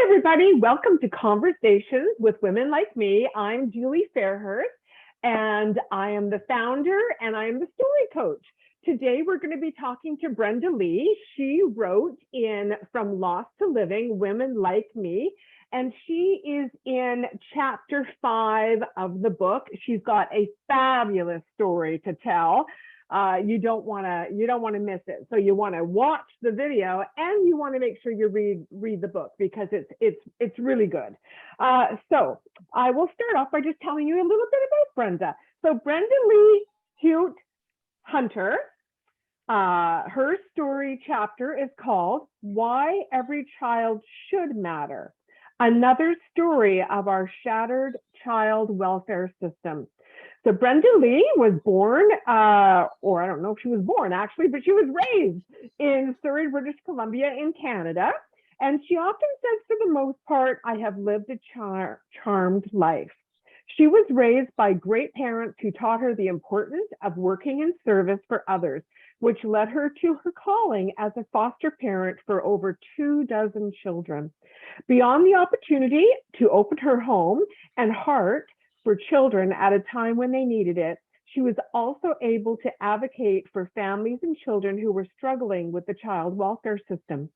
everybody. Welcome to Conversations with Women Like Me. I'm Julie Fairhurst, and I am the founder and I am the story coach. Today, we're going to be talking to Brenda-Lee. She wrote in From Lost to Living, Women Like Me, and she is in chapter 5 of the book. She's got a fabulous story to tell. You don't want to miss it. So you want to watch the video and you want to make sure you read the book because it's really good. So I will start off by just telling you a little bit about Brenda. So Brenda-Lee Huot-Hunter, her story chapter is called Why Every Child Should Matter. Another story of our shattered child welfare system. So Brenda-Lee was born, or I don't know if she was born actually, but she was raised in Surrey, British Columbia in Canada. And she often says, for the most part, I have lived a charmed life. She was raised by great parents who taught her the importance of working in service for others, which led her to her calling as a foster parent for over 24 children. Beyond the opportunity to open her home and heart for children at a time when they needed it, she was also able to advocate for families and children who were struggling with the child welfare system.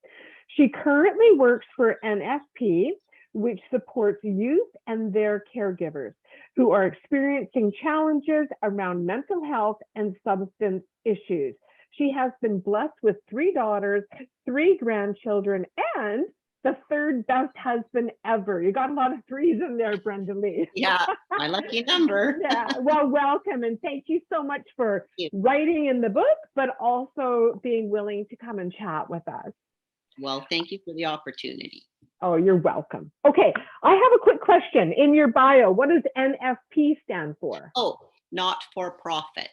She currently works for NFP, which supports youth and their caregivers who are experiencing challenges around mental health and substance issues. She has been blessed with 3 daughters, 3 grandchildren, and the 3rd best husband ever. You got a lot of 3s in there, Brenda-Lee. Yeah, my lucky number. Yeah, well, welcome. And thank you so much for writing in the book, but also being willing to come and chat with us. Well, thank you for the opportunity. Oh, you're welcome. Okay, I have a quick question. In your bio, what does NFP stand for? Oh, not for profit.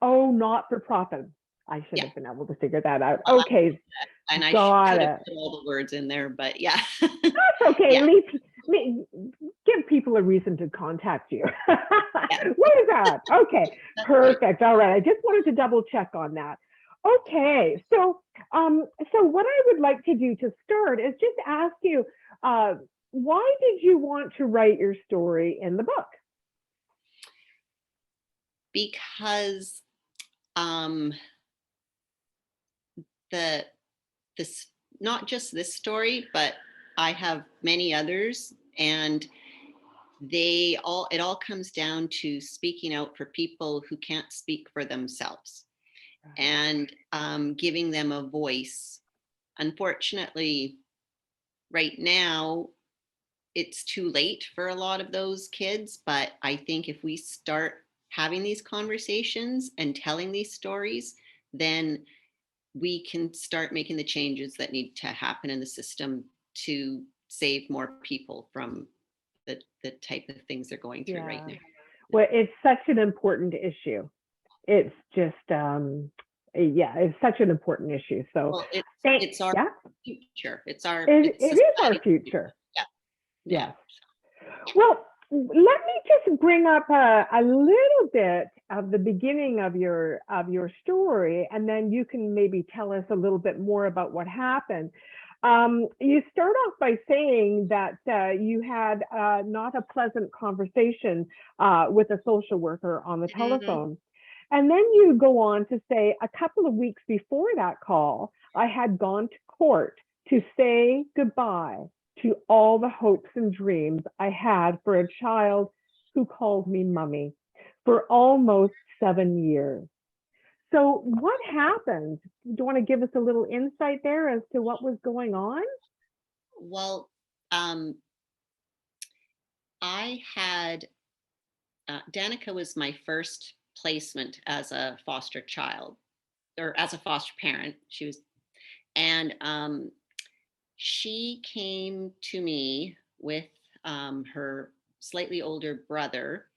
Oh, not for profit. I should have been able to figure that out. Okay. And I could have put all the words in there, but yeah. That's okay. Yeah. At least give people a reason to contact you. Yeah. What is that? Okay, perfect. All right. I just wanted to double check on that. Okay, so what I would like to do to start is just ask you, why did you want to write your story in the book? Because this not just this story, but I have many others, and it all comes down to speaking out for people who can't speak for themselves, and giving them a voice. Unfortunately, right now, it's too late for a lot of those kids, but I think if we start having these conversations and telling these stories, then we can start making the changes that need to happen in the system to save more people from the type of things they're going through right now. Well, it's such an important issue. It's just, it's such an important issue. So well, it's our future. It is our future. Yes. Well, let me just bring up a little bit of the beginning of your story, and then you can maybe tell us a little bit more about what happened. You start off by saying that you had not a pleasant conversation with a social worker on the telephone. And then you go on to say, a couple of weeks before that call, I had gone to court to say goodbye to all the hopes and dreams I had for a child who called me mommy for almost 7 years. So what happened? Do you want to give us a little insight there as to what was going on? Well, I had, Danica was my first placement as a foster child, or as a foster parent. She came to me with her slightly older brother,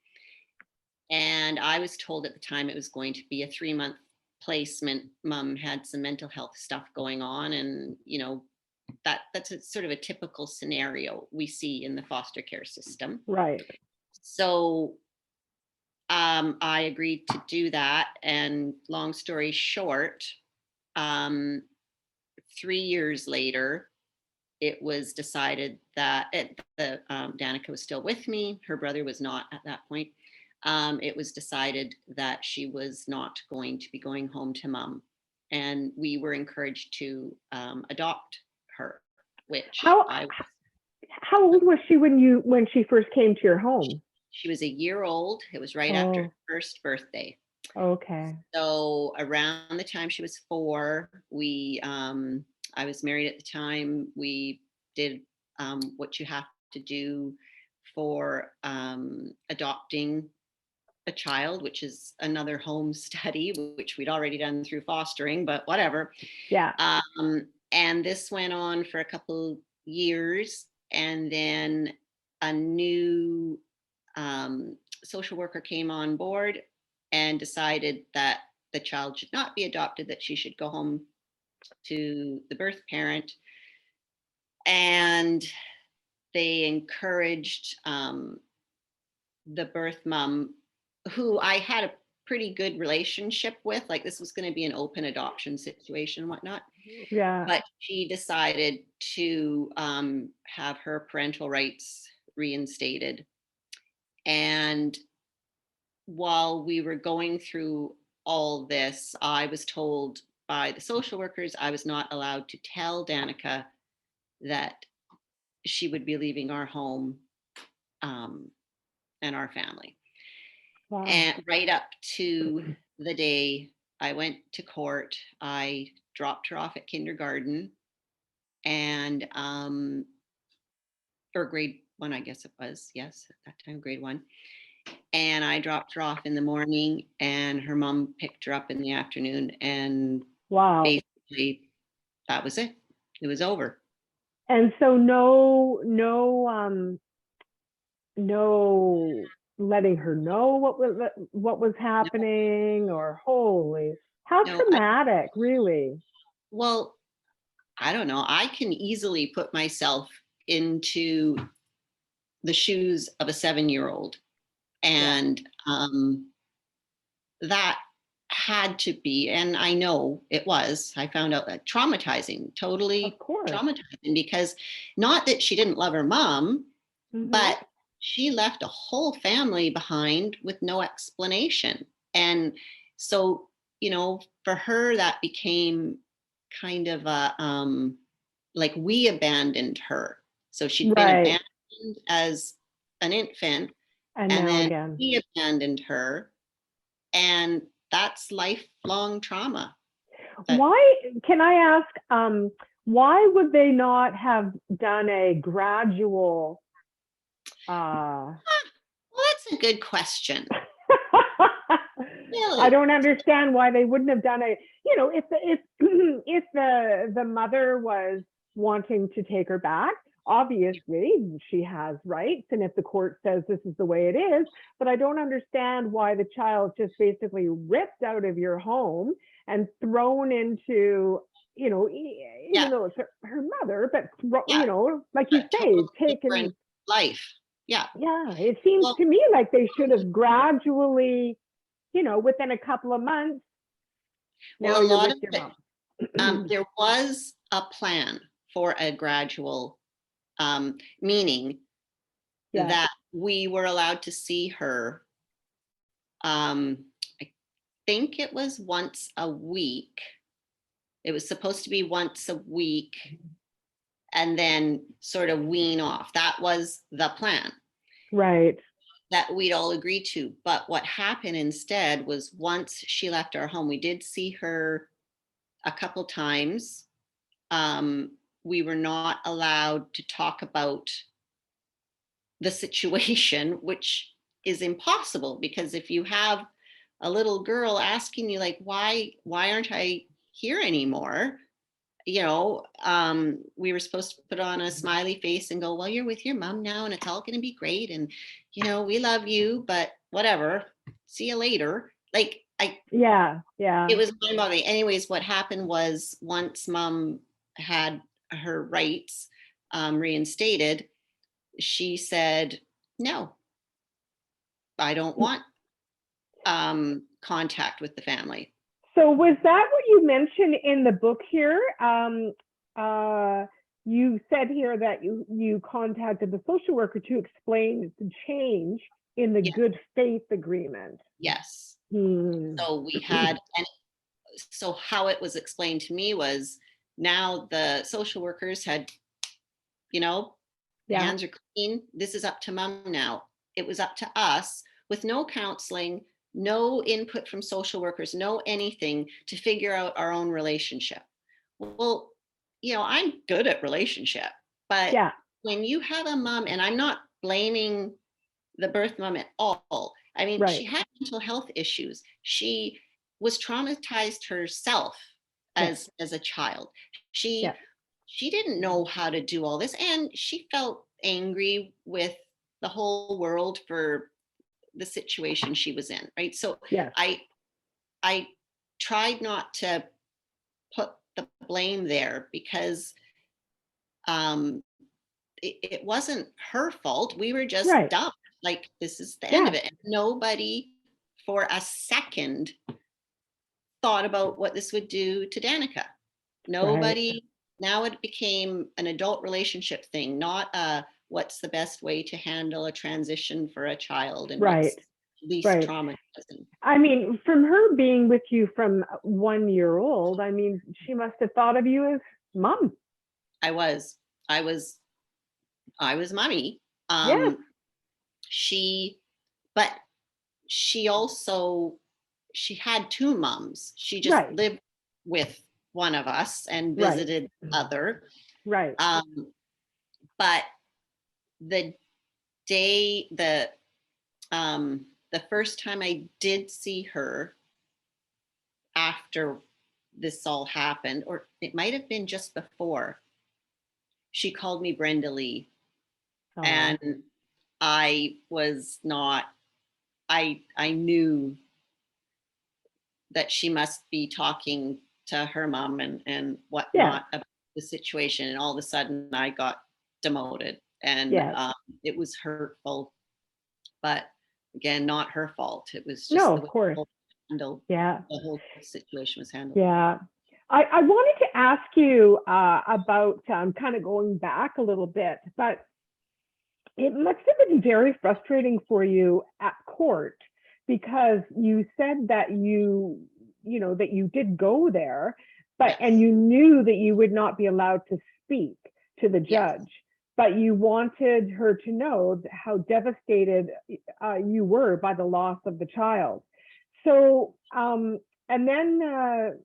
and I was told at the time it was going to be a 3-month placement. Mom had some mental health stuff going on, and that's sort of a typical scenario we see in the foster care system. Right. So I agreed to do that, and long story short, 3 years later, it was decided that Danica was still with me. Her brother was not at that point. It was decided that she was not going to be going home to mom. And we were encouraged to adopt her, which how old was she when she first came to your home? she was a year old. It was right after her first birthday. Okay. So around the time she was 4, I was married at the time. We did what you have to do for adopting a child, which is another home study, which we'd already done through fostering, but whatever. Yeah. And this went on for a couple years, and then a new social worker came on board and decided that the child should not be adopted, that she should go home to the birth parent. And they encouraged the birth mom, who I had a pretty good relationship with, like this was going to be an open adoption situation and whatnot. Yeah. But she decided to have her parental rights reinstated. And while we were going through all this, I was told by the social workers I was not allowed to tell Danica that she would be leaving our home and our family. Wow. And right up to the day I went to court, I dropped her off at kindergarten, and or grade 1, I guess it was. Yes, at that time, grade 1. And I dropped her off in the morning, and her mom picked her up in the afternoon. And wow. Basically, that was it. It was over. And so no letting her know what was happening, or holy, how traumatic, really. Well, I don't know. I can easily put myself into the shoes of a 7-year-old. And that had to be, and I know it was, I found out that traumatizing, totally traumatizing, because not that she didn't love her mom, but she left a whole family behind with no explanation. And so, for her, that became kind of a, like we abandoned her. So she'd been abandoned as an infant, and then again we abandoned her. And that's lifelong trauma. Why, can I ask, why would they not have done a gradual? Well, that's a good question. Really? I don't understand why they wouldn't have done if the mother was wanting to take her back, obviously she has rights, and if the court says this is the way it is, but I don't understand why the child just basically ripped out of your home and thrown into, even though it's her mother, but like you say, taken life. Yeah. It seems to me like they should have gradually, within a couple of months. Well, a lot of it, there was a plan for a gradual, meaning that we were allowed to see her. I think it was once a week. It was supposed to be once a week, and then sort of wean off. That was the plan. Right. That we'd all agreed to. But what happened instead was, once she left our home, we did see her a couple times. We were not allowed to talk about the situation, which is impossible, because if you have a little girl asking you, like, why aren't I here anymore? We were supposed to put on a smiley face and go, well, you're with your mom now and it's all going to be great. And, we love you, but whatever, see you later. Like, it was mind-boggling. Anyways, what happened was, once mom had her rights reinstated, she said, no, I don't want contact with the family. So was that what you mentioned in the book here? you said here that you contacted the social worker to explain the change in the Yeah. good faith agreement. Yes. Hmm. So we had, and so how it was explained to me was, now the social workers had, Yeah. hands are clean. This is up to mom now. It was up to us, with no counseling, no input from social workers, no anything, to figure out our own relationship. Well, I'm good at relationship, but Yeah. when you have a mom, and I'm not blaming the birth mom at all. I mean, she Right. had mental health issues. She was traumatized herself Yes. as a child. She Yeah. she didn't know how to do all this, and she felt angry with the whole world for the situation she was in, right? So Yes. I tried not to put the blame there, because um it wasn't her fault. We were just Right. dumb. Like, this is the end of Yeah. it. And nobody for a second thought about what this would do to Danica. Right. Nobody. Now it became an adult relationship thing, not a what's the best way to handle a transition for a child and Right. what's least Right. traumatizing. I mean, from her being with you from 1 year old, I mean, she must have thought of you as mom. I was, I was, I was mommy. Yes. She, but she also, she had two moms. She just Right. lived with one of us and Right. visited the other. Right. But the day, the first time I did see her after this all happened, or it might have been just before, she called me Brenda-Lee. Oh. And I was not, I knew that she must be talking to her mom and Yeah. whatnot about the situation. And all of a sudden I got demoted, and Yes. it was hurtful, but again, not her fault. It was just No, the of way course. Yeah. the whole situation was handled. Yeah. I wanted to ask you about kind of going back a little bit, but it must have been very frustrating for you at court because you said that that you did go there, and Yes. you knew that you would not be allowed to speak to the Yes. judge, but you wanted her to know how devastated you were by the loss of the child. So, and then,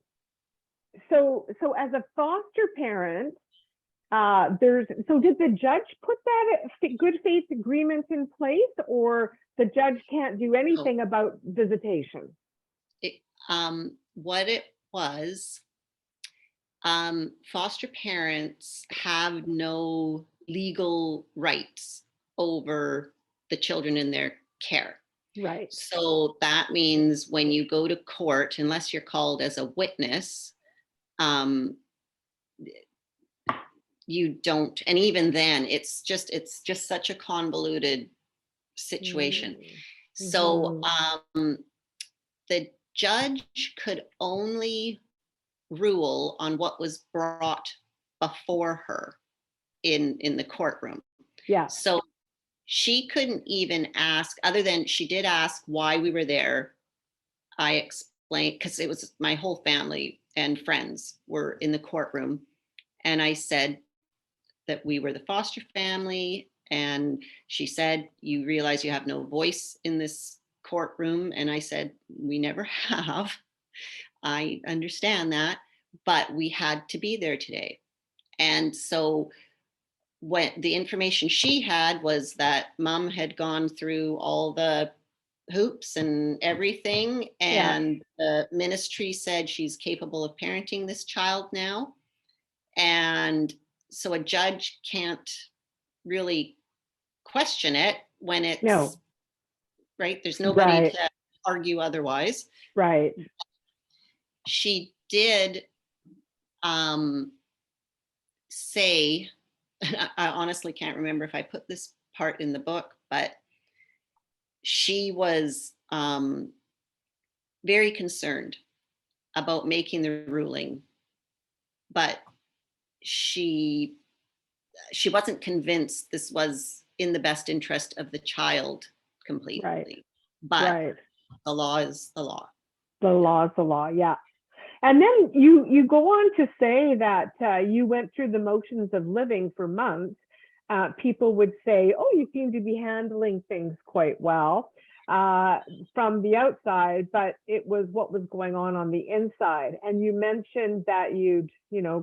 so as a foster parent, did the judge put that good faith agreement in place, or the judge can't do So anything about visitation? what it was, foster parents have no legal rights over the children in their care. Right. So that means when you go to court, unless you're called as a witness, um, you don't. And even then, it's just such a convoluted situation. So Mm-hmm. the judge could only rule on what was brought before her in the courtroom. Yeah. So she couldn't even ask, other than she did ask why we were there. I explained, because it was my whole family and friends were in the courtroom. And I said that we were the foster family. And she said, "You realize you have no voice in this courtroom?" And I said, "We never have. I understand that, but we had to be there today." And so when the information she had was that mom had gone through all the hoops and everything, Yeah. and the ministry said she's capable of parenting this child now. And so a judge can't really question it when it's No. right. There's nobody Right. to argue otherwise. Right. She did um, say, I honestly can't remember if I put this part in the book, but she was very concerned about making the ruling, but she she wasn't convinced this was in the best interest of the child completely. Right. But Right. the law is the law. The law is the law. Yeah. And then you go on to say that you went through the motions of living for months. People would say, "Oh, you seem to be handling things quite well from the outside," but it was what was going on the inside. And you mentioned that you'd,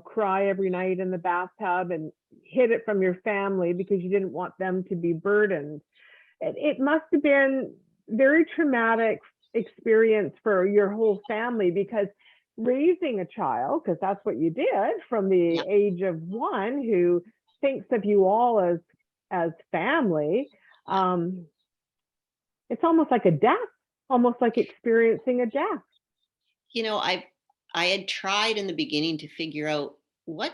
cry every night in the bathtub and hid it from your family because you didn't want them to be burdened. It must have been very traumatic experience for your whole family, because raising a child, because that's what you did from the age of 1, who thinks of you all as family, it's almost like a death, almost like experiencing a death. I had tried in the beginning to figure out what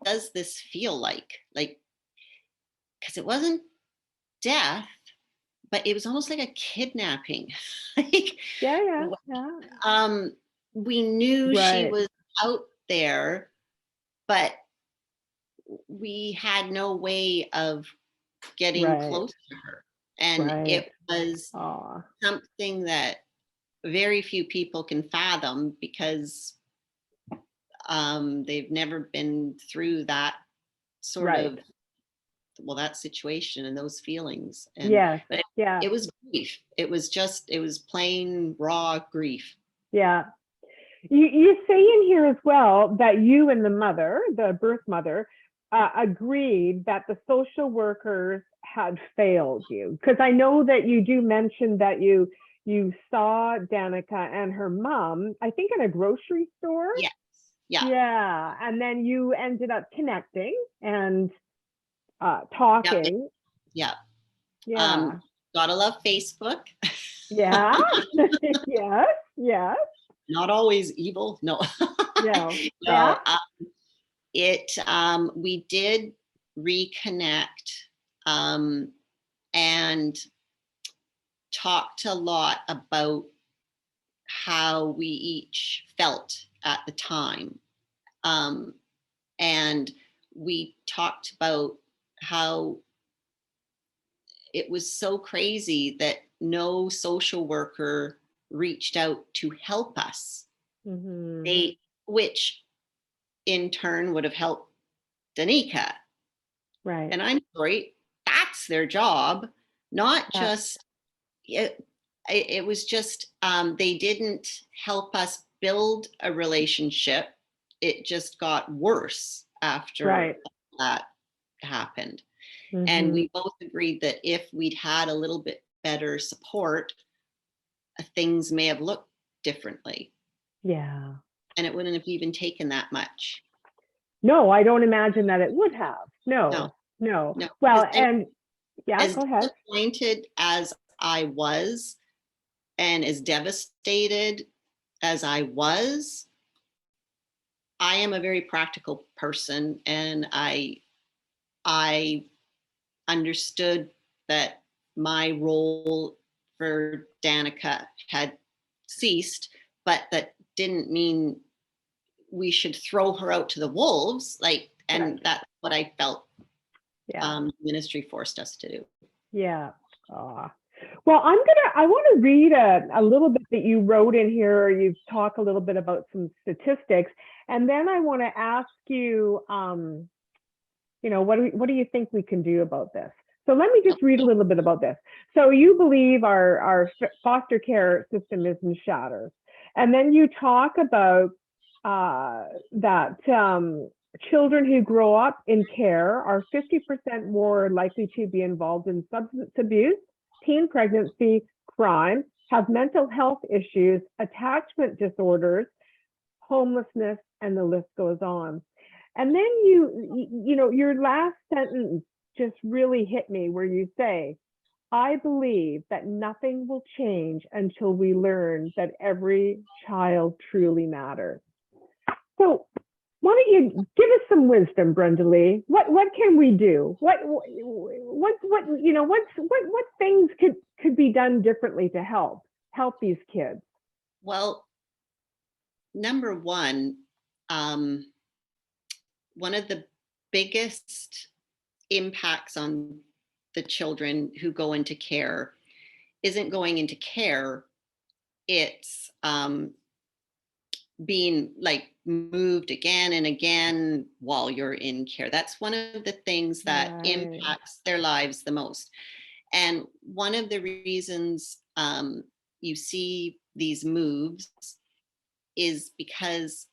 does this feel like, because it wasn't death, but it was almost like a kidnapping. Yeah. We knew she Right. was out there, but we had no way of getting Right. close to her. And it was something that very few people can fathom, because they've never been through that sort of, that situation and those feelings. And it was grief. It was plain raw grief. Yeah. You say in here as well that you and the mother, the birth mother, agreed that the social workers had failed you, because I know that you do mention that you saw Danica and her mom, I think, in a grocery store. Yes. Yeah. And then you ended up connecting and talking. Yeah. Gotta love Facebook. Yeah. Yes. Not always evil. No. No. No. We did reconnect and talked a lot about how we each felt at the time. And we talked about how it was so crazy that no social worker reached out to help us. Mm-hmm. Which in turn would have helped Danica. Right. And I'm sorry, that's their job, not just, it was just, they didn't help us build a relationship. It just got worse after that happened. Mm-hmm. And we both agreed that if we'd had a little bit better support, things may have looked differently. Yeah. And it wouldn't have even taken that much. No, I don't imagine that it would have. No. Well, and as go ahead. Disappointed as I was, and as devastated as I was, I am a very practical person, and I understood that my role for Danica had ceased, but that didn't mean we should throw her out to the wolves. And that's what I felt ministry forced us to do. Yeah. Well, I want to read a little bit that you wrote in here. You talk a little bit about some statistics, and then I want to ask you, what do you think we can do about this? So let me just read a little bit about this. So you believe our foster care system is in shatters. And then you talk about that children who grow up in care are 50% more likely to be involved in substance abuse, teen pregnancy, crime, have mental health issues, attachment disorders, homelessness, and the list goes on. And then your last sentence just really hit me, where you say, I believe that nothing will change until we learn that every child truly matters. So why don't you give us some wisdom, Brenda-Lee? What can we do? What things could be done differently to help these kids? Well, number one, one of the biggest impacts on the children who go into care isn't going into care. It's being like moved again and again while you're in care. That's one of the things that Right. impacts their lives the most. And one of the reasons you see these moves is because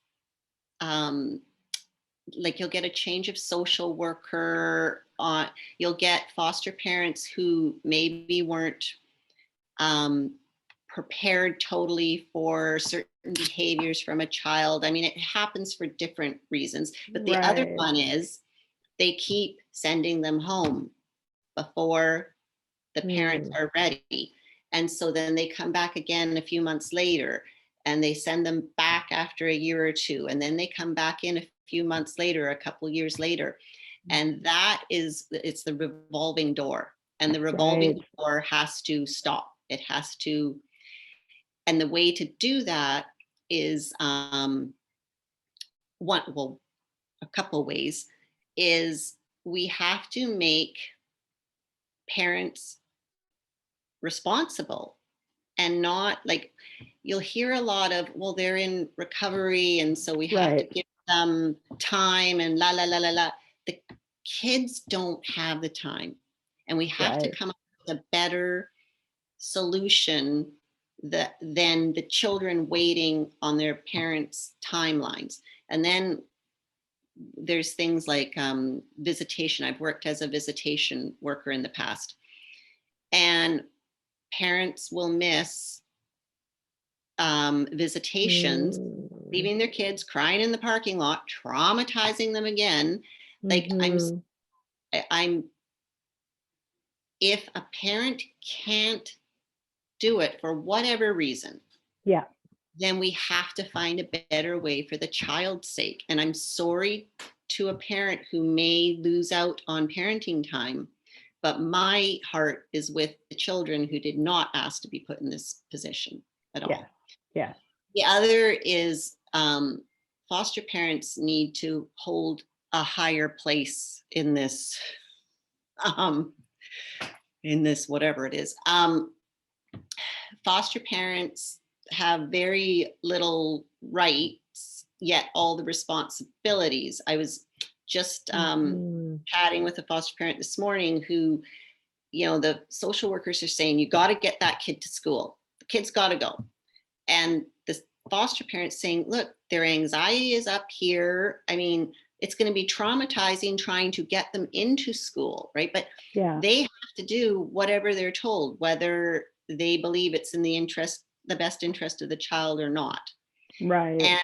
like you'll get a change of social worker on, you'll get foster parents who maybe weren't prepared totally for certain behaviors from a child. I mean, it happens for different reasons. But the other Right. one is they keep sending them home before the parents Mm. are ready. And so then they come back again a few months later and they send them back after a year or two. And then they come back in a few months later, a couple of years later. And that is, it's the revolving door. And the revolving Right. door has to stop. It has to, and the way to do that is well, a couple ways, is we have to make parents responsible and not like, you'll hear a lot of, well, they're in recovery and so we have to Right. give them time and la la la la la. The kids don't have the time, and we have to Right. come up with a better solution than the children waiting on their parents' timelines. And then there's things like visitation. I've worked as a visitation worker in the past, and parents will miss visitations, Mm. leaving their kids crying in the parking lot, traumatizing them again. Like Mm-hmm. I'm, if a parent can't do it for whatever reason, Yeah. then we have to find a better way for the child's sake. And I'm sorry to a parent who may lose out on parenting time, but my heart is with the children who did not ask to be put in this position at Yes. all. Yes. The other is foster parents need to hold a higher place um, in this whatever it is. Foster parents have very little rights, yet all the responsibilities. I was just Mm-hmm. chatting with a foster parent this morning who, you know, the social workers are saying, you got to get that kid to school. The kid's got to go. And the foster parents saying, look, their anxiety is up here. I mean, it's going to be traumatizing trying to get them into school, right? But Yeah. they have to do whatever they're told, whether they believe it's in the best interest of the child or not. Right. And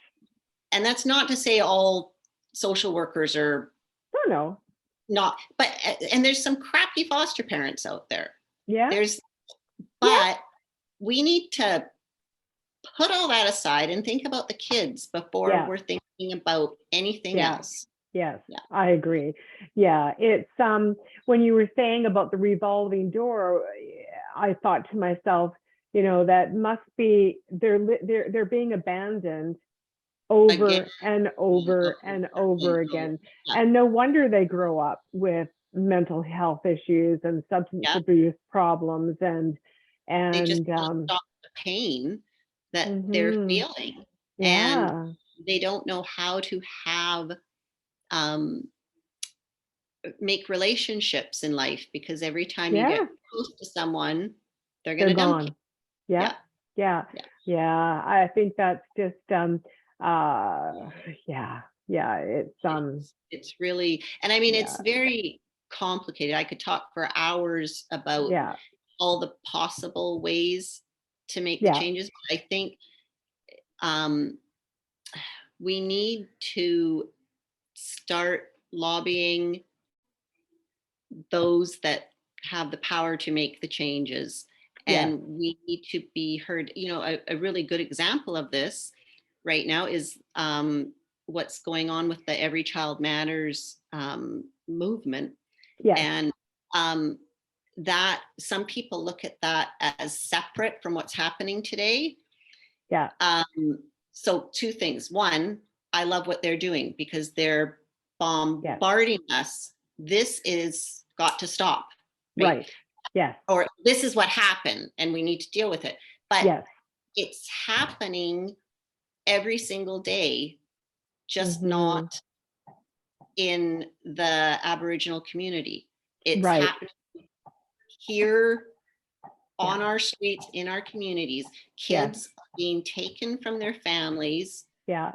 and that's not to say all social workers are Oh no. not, but and there's some crappy foster parents out there. Yeah. There's, Yeah. but we need to put all that aside and think about the kids before Yeah. we're thinking about anything Yeah. else. Yes, Yeah. I agree. Yeah, it's when you were saying about the revolving door, I thought to myself, that must be they're being abandoned Again, over and and over over and and over over. again. Yeah. And no wonder they grow up with mental health issues and substance Yeah. abuse problems They just and can't stop the pain that they're mhm, feeling. And yeah, they don't know how to have um, make relationships in life, because every time you yeah, get close to someone, they're going they're to dump you. gone. Yeah, Yeah. yeah, Yeah. yeah. I think that's just yeah, yeah. It's really, and I mean, Yeah, it's very complicated. I could talk for hours about yeah, all the possible ways to make the yeah, changes. But I think um, we need to start lobbying those that have the power to make the changes. yes, And we need to be heard. You know, a really good example of this right now is what's going on with the Every Child Matters movement. yes, And um, that some people look at that as separate from what's happening today. yeah, So two things. One, I love what they're doing because they're yes, bombarding us this is got to stop, Right. Yes. or this is what happened and we need to deal with it. But Yes. it's happening every single day, just Mm-hmm. not in the Aboriginal community. It's Right. happening here on Yeah. our streets, in our communities. Yes. Kids are being taken from their families Yeah.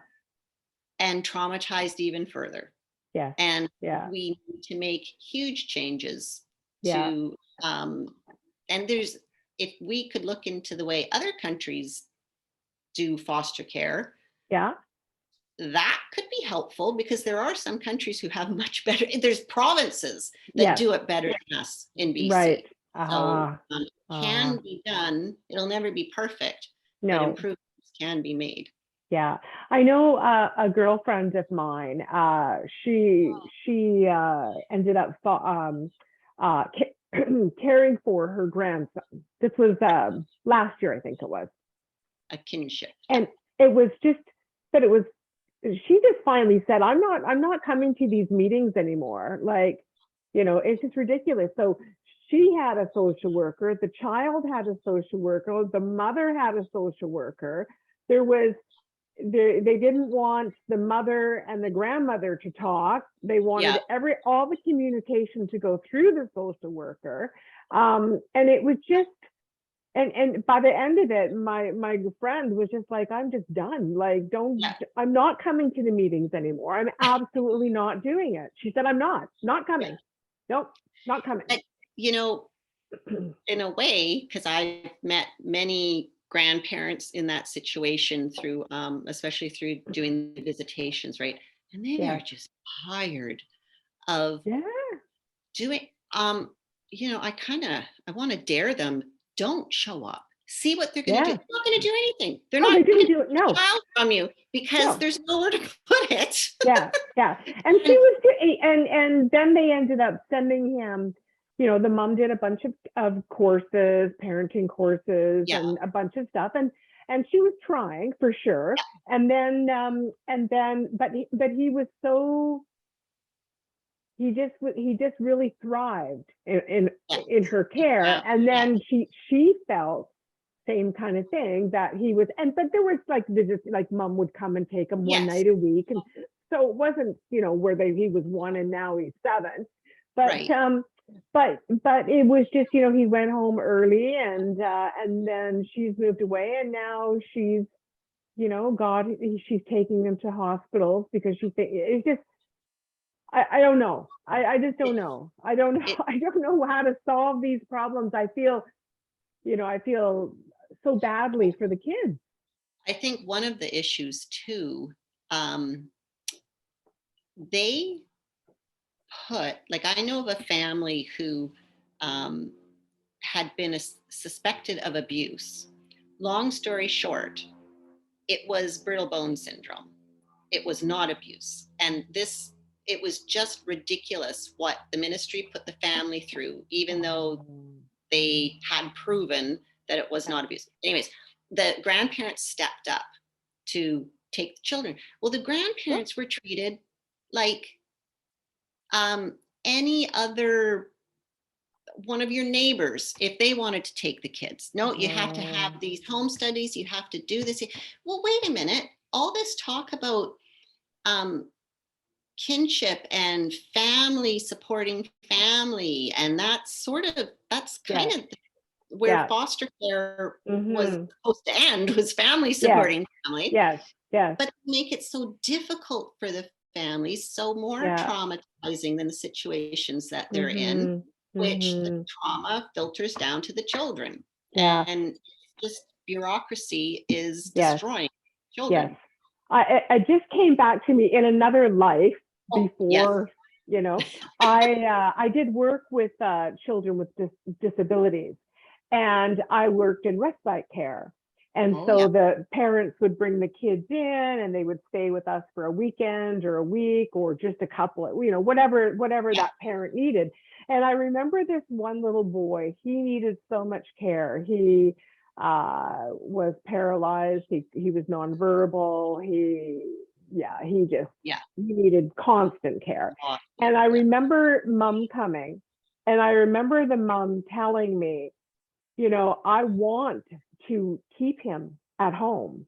and traumatized even further. Yes. And Yeah. we need to make huge changes Yeah. to, and if we could look into the way other countries do foster care, Yeah. that could be helpful, because there are some countries who have much better, there's provinces that Yes. do it better than us in Right. BC. So it can be done. It'll never be perfect, but No. improvements can be made. Yeah. I know a girlfriend of mine, she ended up caring for her grandson. This was last year, I think it was. A kinship. And it was just that it was, she just finally said, I'm not coming to these meetings anymore. Like, it's just ridiculous. So she had a social worker, the child had a social worker, the mother had a social worker. They didn't want the mother and the grandmother to talk. They wanted all the communication to go through the social worker. And it was just, and by the end of it, my friend was just like, I'm just done. Like, I'm not coming to the meetings anymore. I'm absolutely not doing it. She said, I'm not coming. Nope, not coming. But, in a way, because I've met many grandparents in that situation through, especially through doing the visitations, right? And they are just tired of doing, I want to dare them, don't show up. See what they're going to do. They're not going to do anything. They're not they going didn't do it. No. child from you, because there's nowhere to put it. Yeah. And she was, and then they ended up sending him, the mom did a bunch of courses, parenting courses, and a bunch of stuff. And she was trying for sure. And then, but he was so, he just really thrived in her care. And then she felt same kind of thing, that he was, but there was like mom would come and take him one night a week. And so it wasn't, where he was 1 and now he's 7. But but it was just, he went home early, and then she's moved away, and now she's, she's taking him to hospitals because she thinks it's just, I don't know. I just don't know. I don't know. I don't know how to solve these problems. I feel so badly for the kids. I think one of the issues too, they put, like, I know of a family who had been suspected of abuse. Long story short, it was brittle bone syndrome. It was not abuse. And it was just ridiculous what the ministry put the family through, even though they had proven that it was not abuse. Anyways, the grandparents stepped up to take the children. Well, the grandparents were treated like any other one of your neighbors if they wanted to take the kids. No, you have to have these home studies, you have to do this. Well, wait a minute. All this talk about kinship and family supporting family, and that's kind of where foster care was supposed to end, was family supporting family. But make it so difficult for the families, so more traumatizing than the situations that they're in, which the trauma filters down to the children. And just bureaucracy is destroying children. I just came back to me in another life before, I did work with children with disabilities, and I worked in respite care. And so the parents would bring the kids in, and they would stay with us for a weekend or a week, or just a couple of, whatever that parent needed. And I remember this one little boy, he needed so much care. He was paralyzed. He was nonverbal. He Yeah. he needed constant care. Oh, And I yeah. remember mom coming, and I remember the mom telling me, I want to keep him at home,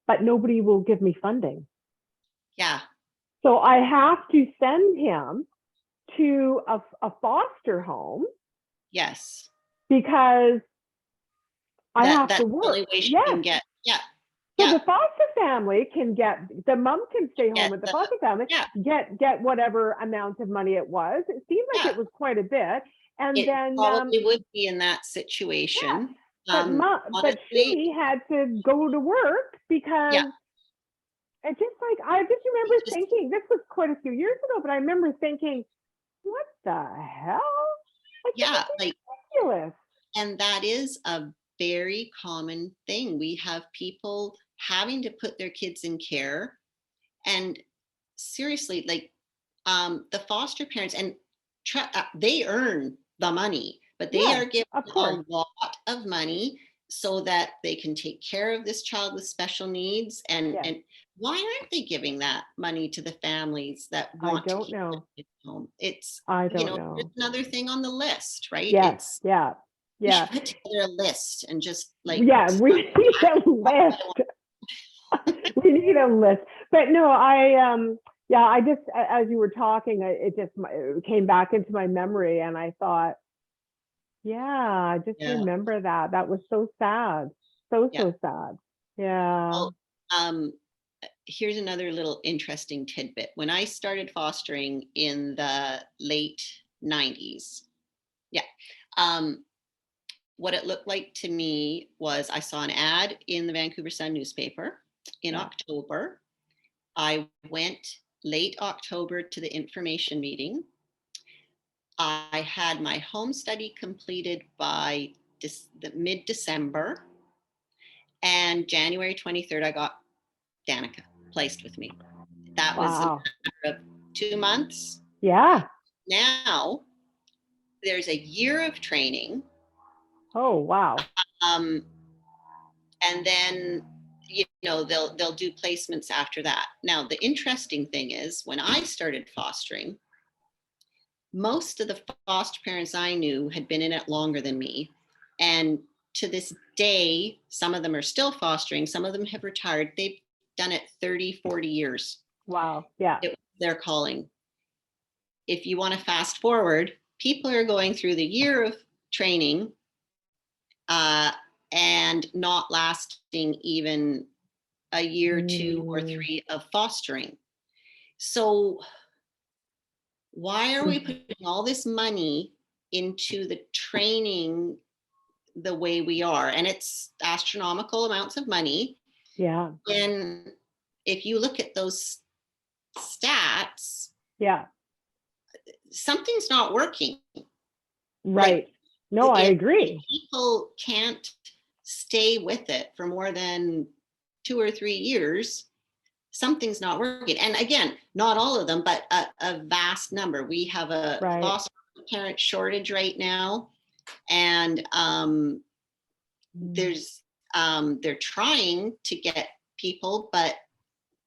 but nobody will give me funding. Yeah. So I have to send him to a foster home Yes. because I have That's to the work. only way she Yes. can get. Yeah. So Yeah. the foster family can the mom can stay home Get with the the. foster family, Yeah. get whatever amount of money it was. It seemed like Yeah. it was quite a bit. And It then, probably would be in that yeah, situation. but Honestly, she had to go to work yeah. because it just like, I just remember Just, thinking, this was quite a few years ago, but I remember thinking, what the hell? Like, this yeah. is Like, ridiculous. and that is a very common thing. We have people having to put their kids in care, and seriously, like, the foster parents, and they earn the money, but they Yes, are given of a course. lot of money so that they can take care of this child with special needs. And Yes, and why aren't they giving that money to the families that I want to don't keep their know. kids home? It's, I don't there's know. another thing on the list, right? Yes, It's, yeah, we yeah. should put together a list and just like Yeah, we need a list. We need a list. But no, yeah, I just, as you were talking, it came back into my memory, and I thought, yeah, I just yeah, remember that. That was so sad. So, yeah. so sad. Yeah. Well, here's another little interesting tidbit. When I started fostering in the late 90s, yeah, um, what it looked like to me was I saw an ad in the Vancouver Sun newspaper in Yeah. October. I went late October to the information meeting. I had my home study completed by mid-December, and January 23rd, I got Danica placed with me. That was a Wow. matter of 2 months. Yeah. Now there's a year of training, Oh, wow. um, and then they'll do placements after that. Now the interesting thing is, when I started fostering, most of the foster parents I knew had been in it longer than me, and to this day, some of them are still fostering, some of them have retired. They've done it 30-40 years. Wow. Yeah. It was their calling. If you want to fast forward, people are going through the year of training and not lasting even a year, 2 or 3 of fostering. So why are we putting all this money into the training the way we are? And it's astronomical amounts of money. Yeah. And if you look at those stats, Yeah. something's not working. Like, Right. No, I if agree. people can't stay with it for more than 2 or 3 years, something's not working. And again, not all of them, but a vast number. We have a Right. foster parent shortage right now, and they're trying to get people, but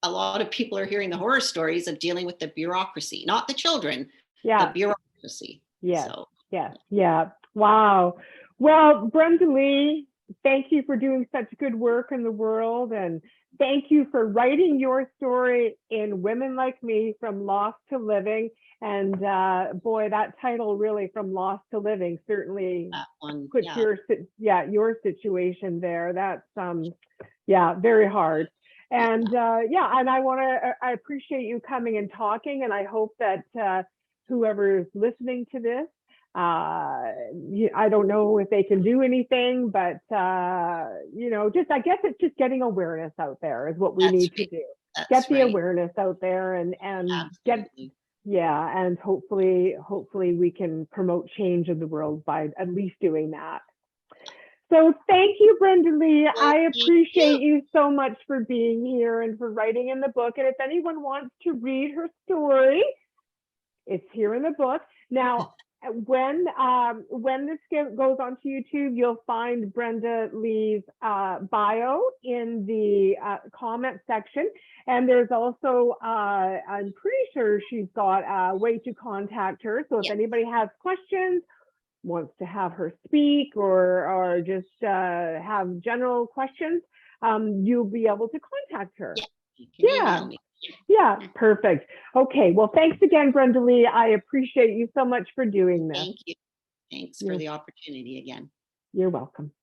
a lot of people are hearing the horror stories of dealing with the bureaucracy, not the children, the Yeah. bureaucracy. Yes. So Yes. Yeah. Wow. Well, Brenda-Lee, thank you for doing such good work in the world, and thank you for writing your story in Women Like Me, From Lost to Living. And boy, that title really, From Lost to Living, certainly that one, puts yeah. your situation there. That's very hard. And and I appreciate you coming and talking, and I hope that whoever is listening to this, I don't know if they can do anything, but just, I guess it's just getting awareness out there is what we That's need to right. do. Get That's the right. awareness out there, and get, Absolutely. yeah, and hopefully we can promote change in the world by at least doing that. So thank you, Brenda-Lee. Well, I thank appreciate you. you so much for being here and for writing in the book. And if anyone wants to read her story, it's here in the book. Now, when this goes onto YouTube, you'll find Brenda-Lee's bio in the comment section. And there's also, I'm pretty sure she's got a way to contact her. So if anybody has questions, wants to have her speak, or just have general questions, you'll be able to contact her. You can email me. Yeah, perfect. Okay, well, thanks again, Brenda-Lee. I appreciate you so much for doing this. Thank you. Thanks for the opportunity again. You're welcome.